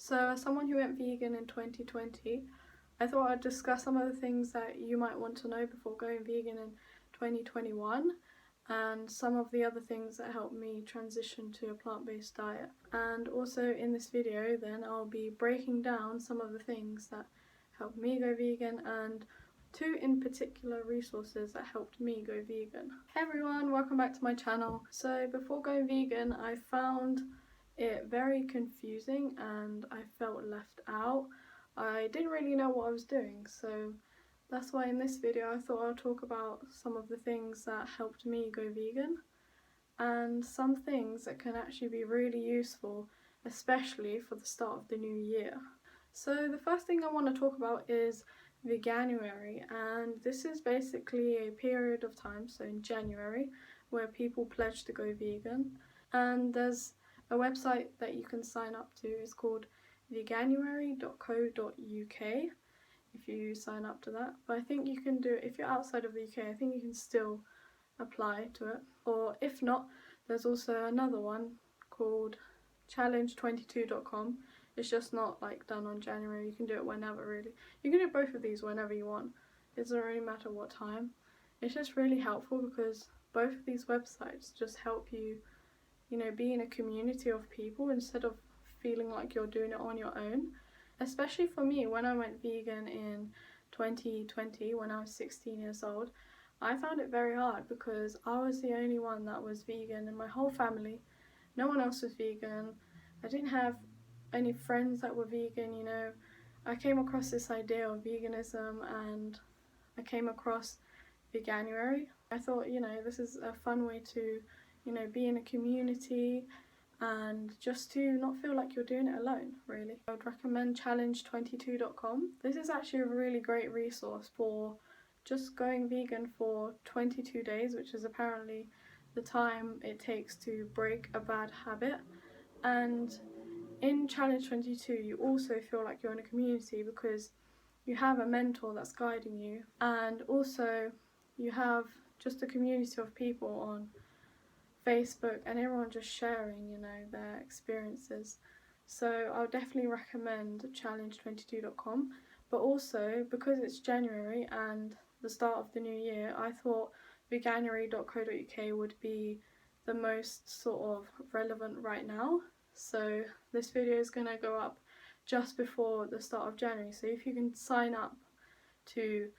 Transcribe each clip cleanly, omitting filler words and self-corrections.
So as someone who went vegan in 2020, I thought I'd discuss some of the things that you might want to know before going vegan in 2021 and some of the other things that helped me transition to a plant-based diet. And also in this video then I'll be breaking down some of the things that helped me go vegan and two in particular resources that helped me go vegan. Hey everyone, welcome back to my channel. So before going vegan I found it very confusing and I felt left out. I didn't really know what I was doing, so that's why in this video I thought I'll talk about some of the things that helped me go vegan and some things that can actually be really useful, especially for the start of the new year. So the first thing I want to talk about is Veganuary, and this is basically a period of time, so in January, where people pledge to go vegan, and there's a website that you can sign up to. It's called veganuary.co.uk if you sign up to that, but I think you can do it if you're outside of the UK. I think you can still apply to it, or if not, there's also another one called challenge22.com. It's just not like done on January. You can do it whenever, really. You can do both of these whenever you want. It doesn't really matter what time. It's just really helpful because both of these websites just help you, be in a community of people instead of feeling like you're doing it on your own. Especially for me, when I went vegan in 2020, when I was 16 years old, I found it very hard because I was the only one that was vegan in my whole family. No one else was vegan. I didn't have any friends that were vegan, I came across this idea of veganism and I came across Veganuary. I thought, this is a fun way to, be in a community and just to not feel like you're doing it alone, really. I would recommend challenge22.com. This is actually a really great resource for just going vegan for 22 days, which is apparently the time it takes to break a bad habit. And in Challenge 22 you also feel like you're in a community because you have a mentor that's guiding you, and also you have just a community of people on Facebook and everyone just sharing, their experiences. So I would definitely recommend challenge22.com, but also because it's January and the start of the new year, I thought veganuary.co.uk would be the most sort of relevant right now. So this video is going to go up just before the start of January, so if you can sign up to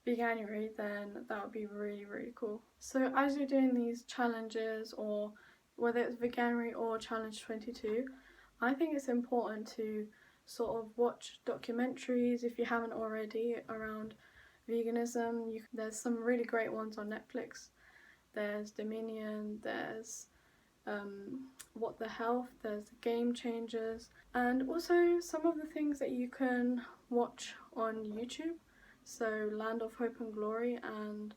Veganuary then that would be really, really cool. So as you're doing these challenges, or whether it's Veganuary or Challenge 22, I think it's important to sort of watch documentaries if you haven't already around veganism. There's some really great ones on Netflix. There's Dominion, there's What the Health, there's Game Changers, and also some of the things that you can watch on YouTube. So Land of Hope and Glory and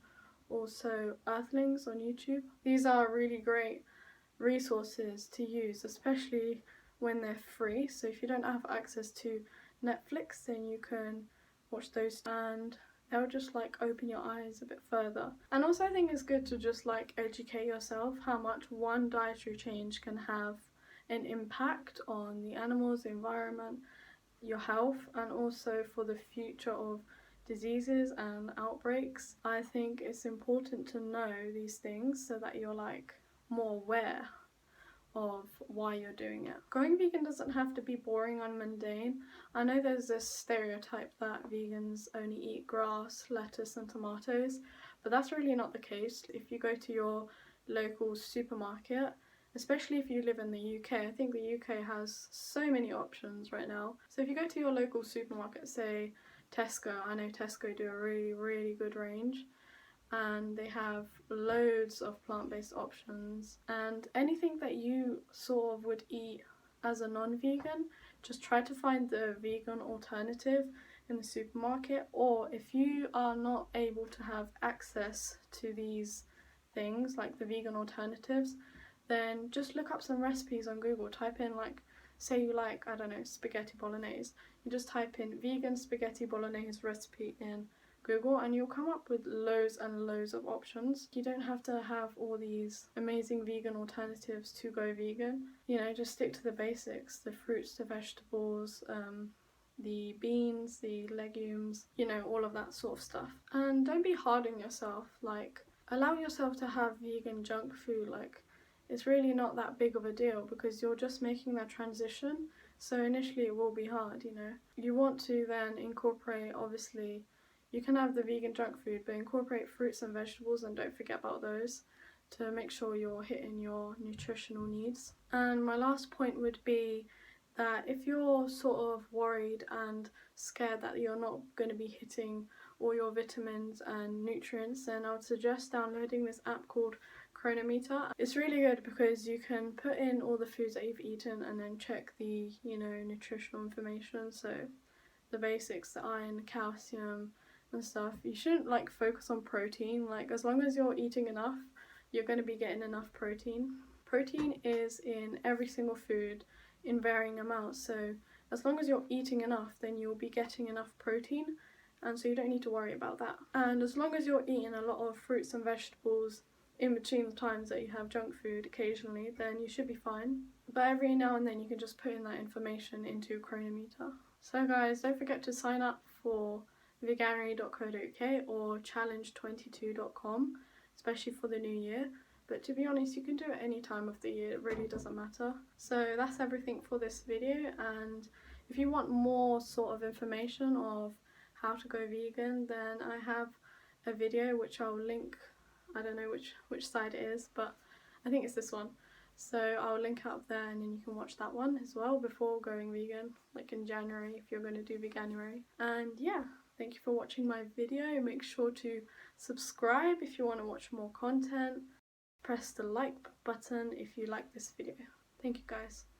also Earthlings on YouTube. These are really great resources to use, especially when they're free. So if you don't have access to Netflix, then you can watch those and they'll just open your eyes a bit further. And also I think it's good to just educate yourself how much one dietary change can have an impact on the animals, the environment, your health, and also for the future of diseases and outbreaks. I think it's important to know these things so that you're more aware of why you're doing it. Going vegan doesn't have to be boring and mundane. I know there's this stereotype that vegans only eat grass, lettuce and tomatoes, but that's really not the case. If you go to your local supermarket, especially if you live in the UK, I think the UK has so many options right now. So if you go to your local supermarket, say Tesco, I know Tesco do a really, really good range and they have loads of plant-based options, and anything that you sort of would eat as a non-vegan, just try to find the vegan alternative in the supermarket. Or if you are not able to have access to these things like the vegan alternatives, then just look up some recipes on Google. Type in say you like, I don't know, spaghetti bolognese. You just type in vegan spaghetti bolognese recipe in Google, and you'll come up with loads and loads of options. You don't have to have all these amazing vegan alternatives to go vegan. You know, just stick to the basics, the fruits, the vegetables, the beans, the legumes, you know, all of that sort of stuff. And don't be hard on yourself. Like, allow yourself to have vegan junk food. Like, it's really not that big of a deal because you're just making that transition. So initially it will be hard, you know. You want to then incorporate, obviously, you can have the vegan junk food, but incorporate fruits and vegetables, and don't forget about those to make sure you're hitting your nutritional needs. And my last point would be that if you're sort of worried and scared that you're not going to be hitting all your vitamins and nutrients, then I would suggest downloading this app called Chronometer. It's really good because you can put in all the foods that you've eaten and then check the, you know, nutritional information. So the basics, the iron, calcium and stuff. You shouldn't like focus on protein. Like, as long as you're eating enough, you're going to be getting enough protein. Protein is in every single food in varying amounts, so as long as you're eating enough, then you'll be getting enough protein, and so you don't need to worry about that. And as long as you're eating a lot of fruits and vegetables in between the times that you have junk food occasionally, then you should be fine. But every now and then you can just put in that information into Chronometer. So guys, don't forget to sign up for veganuary.co.uk or challenge22.com, especially for the new year. But to be honest, you can do it any time of the year, it really doesn't matter. So that's everything for this video, and if you want more sort of information of how to go vegan, then I have a video which I'll link. I don't know which side it is, but I think it's this one. So I'll link it up there, and then you can watch that one as well before going vegan, like in January if you're going to do Veganuary. And yeah, thank you for watching my video. Make sure to subscribe if you want to watch more content. Press the like button if you like this video. Thank you guys.